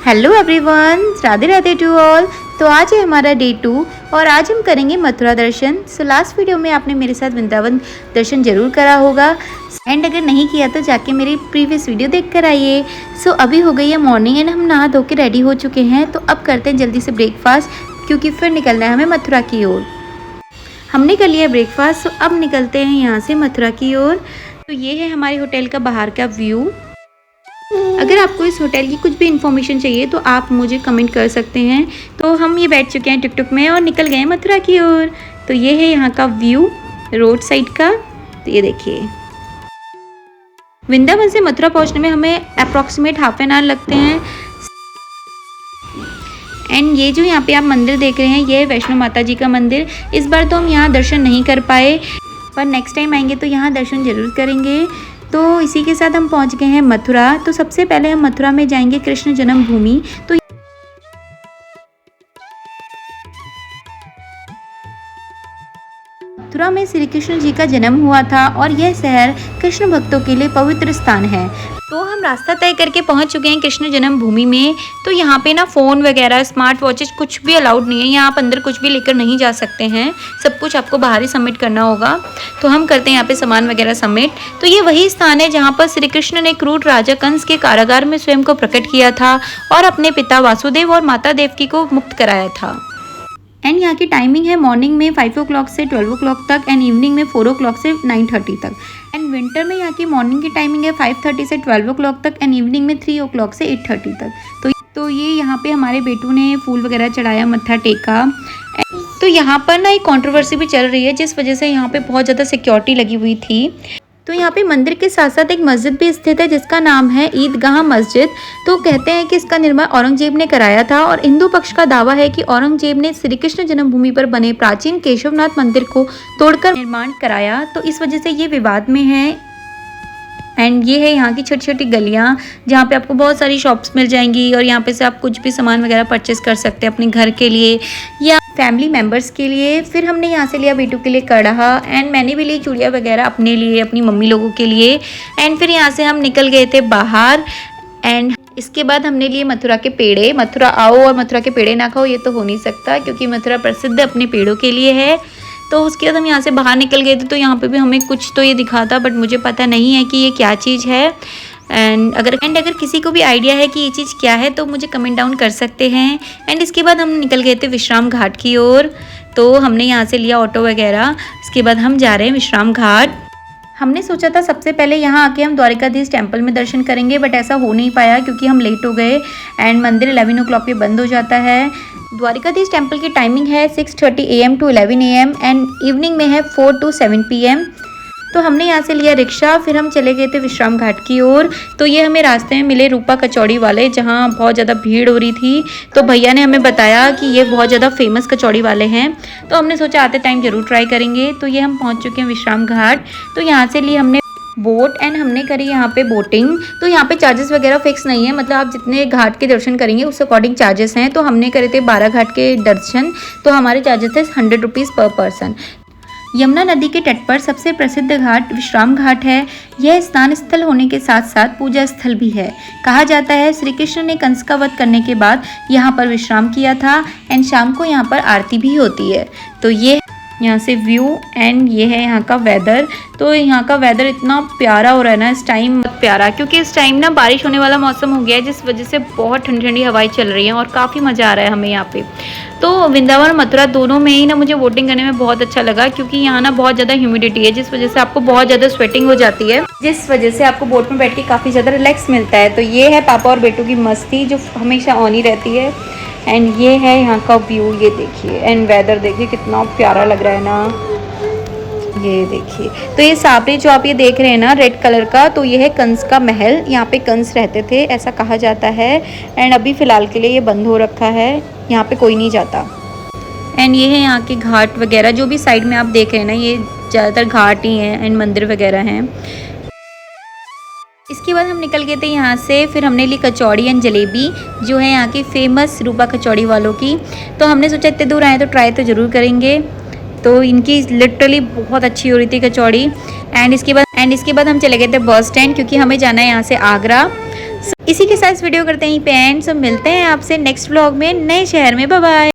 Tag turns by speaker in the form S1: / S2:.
S1: Hello everyone, Radhe Radhe to all. तो आज है हमारा डे 2 और आज हम करेंगे मथुरा दर्शन। सो लास्ट वीडियो में आपने मेरे साथ वृंदावन दर्शन जरूर करा होगा एंड अगर नहीं किया तो जाके मेरी प्रीवियस वीडियो देख कर आइए। सो अभी हो गई है मॉर्निंग एंड हम नहा धो के रेडी हो चुके हैं। तो अब करते हैं जल्दी से ब्रेकफास्ट क्योंकि फिर निकलना है हमें मथुरा की ओर। हमने कर लिया ब्रेकफास्ट, सो अब निकलते हैं यहाँ से मथुरा की ओर। तो ये है हमारे होटल का बाहर का व्यू। अगर आपको इस होटल की कुछ भी इन्फॉर्मेशन चाहिए तो आप मुझे कमेंट कर सकते हैं। तो हम ये बैठ चुके हैं टुक-टुक में और निकल गए हैं मथुरा की ओर। तो ये है यहाँ का व्यू रोड साइड का। तो ये देखिए, वृंदावन से मथुरा पहुँचने में हमें अप्रॉक्सीमेट हाफ एन आवर लगते हैं। एंड ये जो यहाँ पे आप मंदिर देख रहे हैं ये है वैष्णो माता जी का मंदिर। इस बार तो हम यहाँ दर्शन नहीं कर पाए, पर नेक्स्ट टाइम आएंगे तो यहाँ दर्शन जरूर करेंगे। तो इसी के साथ हम पहुंच गए हैं मथुरा। तो सबसे पहले हम मथुरा में जाएंगे कृष्ण जन्मभूमि। तो मथुरा में श्री कृष्ण जी का जन्म हुआ था और यह शहर कृष्ण भक्तों के लिए पवित्र स्थान है। तो हम रास्ता तय करके पहुंच चुके हैं कृष्ण जन्मभूमि में। तो यहाँ पे ना फ़ोन वगैरह स्मार्ट वॉचेस कुछ भी अलाउड नहीं है। यहाँ आप अंदर कुछ भी लेकर नहीं जा सकते हैं, सब कुछ आपको बाहर ही सबमिट करना होगा। तो हम करते हैं यहाँ पे सामान वगैरह सबमिट। तो ये वही स्थान है जहाँ पर श्री कृष्ण ने क्रूर राजा कंस के कारागार में स्वयं को प्रकट किया था और अपने पिता वासुदेव और माता देवकी को मुक्त कराया था। एंड यहाँ की टाइमिंग है मॉर्निंग में 5 o'clock से 12 o'clock तक एंड इवनिंग में 4 o'clock से 9:30 तक। एंड विंटर में यहाँ की मॉर्निंग की टाइमिंग है 5:30 से 12 o'clock तक एंड इवनिंग में 3 o'clock से 8:30 तक। तो ये यहाँ पे हमारे बेटू ने फूल वगैरह चढ़ाया, मत्था टेका। तो यहाँ पर ना एक कंट्रोवर्सी भी चल रही है जिस वजह से यहाँ पे बहुत ज़्यादा सिक्योरिटी लगी हुई थी। तो यहाँ पे मंदिर के साथ साथ एक मस्जिद भी स्थित है जिसका नाम है ईदगाह मस्जिद। तो कहते हैं कि इसका निर्माण औरंगजेब ने कराया था और हिंदू पक्ष का दावा है कि औरंगजेब ने श्री कृष्ण जन्मभूमि पर बने प्राचीन केशवनाथ मंदिर को तोड़कर निर्माण कराया। तो इस वजह से ये विवाद में है। एंड ये है यहाँ की छोटी छोटी गलियाँ जहाँ पे आपको बहुत सारी शॉप्स मिल जाएंगी और यहाँ पे से आप कुछ भी सामान वगैरह परचेस कर सकते हैं अपने घर के लिए या फैमिली मेम्बर्स के लिए। फिर हमने यहाँ से लिया बेटू के लिए कड़ा एंड मैंने भी ली चूड़ियाँ वगैरह अपने लिए, अपनी मम्मी लोगों के लिए। एंड फिर यहाँ से हम निकल गए थे बाहर। एंड इसके बाद हमने लिए मथुरा के पेड़े। मथुरा आओ और मथुरा के पेड़े ना खाओ ये तो हो नहीं सकता क्योंकि मथुरा प्रसिद्ध अपने पेड़ों के लिए है। तो उसके बाद हम यहाँ से बाहर निकल गए थे। तो यहाँ पे भी हमें कुछ तो ये दिखा था बट मुझे पता नहीं है कि ये क्या चीज़ है। एंड अगर किसी को भी आइडिया है कि ये चीज़ क्या है तो मुझे कमेंट डाउन कर सकते हैं। एंड इसके बाद हम निकल गए थे विश्राम घाट की ओर। तो हमने यहाँ से लिया ऑटो वगैरह। इसके बाद हम जा रहे हैं विश्राम घाट। हमने सोचा था सबसे पहले यहाँ आके हम द्वारिकाधीश टेम्पल में दर्शन करेंगे बट ऐसा हो नहीं पाया क्योंकि हम लेट हो गए एंड मंदिर 11 o'clock पे बंद हो जाता है। द्वारिकाधीश टेम्पल की टाइमिंग है 6:30 AM to 11 AM and evening में है 4 to 7 PM। तो हमने यहाँ से लिया रिक्शा, फिर हम चले गए थे विश्राम घाट की ओर। तो ये हमें रास्ते में मिले रूपा कचौड़ी वाले जहाँ बहुत ज़्यादा भीड़ हो रही थी। तो भैया ने हमें बताया कि ये बहुत ज़्यादा फेमस कचौड़ी वाले हैं। तो हमने सोचा आते टाइम ज़रूर ट्राई करेंगे। तो ये हम पहुँच चुके हैं विश्राम घाट। तो यहाँ से लिए हमने बोट एंड हमने करी यहाँ पे बोटिंग। तो यहाँ पे चार्जेस वगैरह फिक्स नहीं है, मतलब आप जितने घाट के दर्शन करेंगे उस अकॉर्डिंग चार्जेस हैं। तो हमने करे थे 12 घाट के दर्शन, तो हमारे चार्जेस थे 100 रुपीज़ पर पर्सन। यमुना नदी के तट पर सबसे प्रसिद्ध घाट विश्राम घाट है। यह स्नान स्थल होने के साथ साथ पूजा स्थल भी है। कहा जाता है श्री कृष्ण ने कंस का वध करने के बाद यहाँ पर विश्राम किया था एंड शाम को यहाँ पर आरती भी होती है। तो ये यहाँ से व्यू एंड ये है यहाँ का वेदर। तो यहाँ का वेदर इतना प्यारा हो रहा है ना इस टाइम, बहुत प्यारा, क्योंकि इस टाइम ना बारिश होने वाला मौसम हो गया है जिस वजह से बहुत ठंडी ठंडी हवाएं चल रही हैं और काफ़ी मज़ा आ रहा है हमें यहाँ पे। तो वृंदावन और मथुरा दोनों में ही ना मुझे बोटिंग करने में बहुत अच्छा लगा क्योंकि यहाँ ना बहुत ज़्यादा ह्यूमिडिटी है जिस वजह से आपको बहुत ज़्यादा स्वेटिंग हो जाती है, जिस वजह से आपको बोट में बैठ के काफ़ी ज़्यादा रिलैक्स मिलता है। तो ये है पापा और बेटू की मस्ती जो हमेशा ऑन ही रहती है। एंड ये है यहाँ का व्यू, ये देखिए। एंड वेदर देखिए कितना प्यारा लग रहा है ना, ये देखिए। तो ये साबरी जो आप ये देख रहे हैं ना रेड कलर का, तो ये है कंस का महल। यहाँ पे कंस रहते थे ऐसा कहा जाता है। एंड अभी फ़िलहाल के लिए ये बंद हो रखा है, यहाँ पे कोई नहीं जाता। एंड ये है यहाँ के घाट वगैरह जो भी साइड में आप देख रहे हैं ना, ये ज़्यादातर घाट ही हैं एंड मंदिर वगैरह हैं। इसके बाद हम निकल गए थे यहाँ से। फिर हमने ली कचौड़ी एंड जलेबी जो है यहाँ की फेमस रूपा कचौड़ी वालों की। तो हमने सोचा इतने दूर आए तो ट्राई तो ज़रूर करेंगे। तो इनकी लिटरली बहुत अच्छी हो रही थी कचौड़ी। एंड इसके बाद हम चले गए थे बस स्टैंड क्योंकि हमें जाना है यहाँ से आगरा। इसी के साथ इस वीडियो करते हैं यहीं पे एंड। सो मिलते हैं आपसे नेक्स्ट व्लॉग में नए शहर में। Bye bye.